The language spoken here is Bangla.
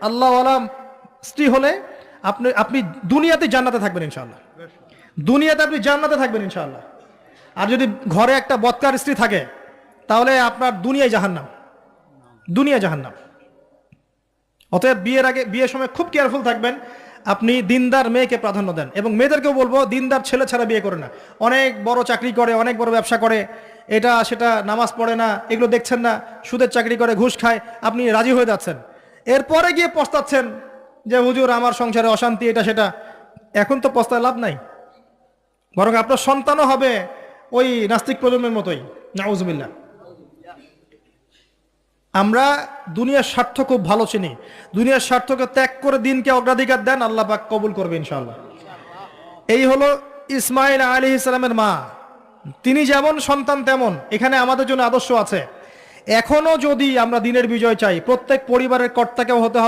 আল্লাহওয়ালা স্ত্রী হলে আপনি আপনি দুনিয়াতে জান্নাতে থাকবেন ইনশাআল্লাহ। দুনিয়াতে আপনি জান্নাতে থাকবেন ইনশাআল্লাহ। আর যদি ঘরে একটা বদকার স্ত্রী থাকে তাহলে আপনার দুনিয়ায় জাহান্নাম, দুনিয়া জাহান্নাম। অতএব বিয়ের আগে, বিয়ের সময় খুব কেয়ারফুল থাকবেন। আপনি দিনদার মেয়েকে প্রাধান্য দেন, এবং মেয়েদেরকেও বলবো দিনদার ছেলে ছাড়া বিয়ে করে না। অনেক বড় চাকরি করে, অনেক বড় ব্যবসা করে, এটা সেটা, নামাজ পড়ে না, এগুলো দেখছেন না, সুদের চাকরি করে, ঘুষ খায়, আপনি রাজি হয়ে যাচ্ছেন, এরপরে গিয়ে পস্তাচ্ছেন যে হুজুর আমার সংসারে অশান্তি, এটা সেটা। এখন তো পস্তায় লাভ নাই, বরং আপনার সন্তানও হবে ওই নাস্তিক প্রজন্মের মতোই, নাউজুবিল্লাহ। আমরা দুনিয়ার স্বার্থ খুব ভালো চিনি, দুনিয়ার স্বার্থকে ত্যাগ করে দিনকে অগ্রাধিকার দেন, আল্লাহ পাক কবুল করবে ইনশাআল্লাহ। এই হলো ইসমাইল আলাইহিস সালামের মা। তিনি যেমন সন্তান তেমন এখানে আমাদের জন্য আদর্শ আছে। এখনো যদি আমরা দিনের বিজয় চাই, প্রত্যেক পরিবারের কর্তাকেও হতে হবে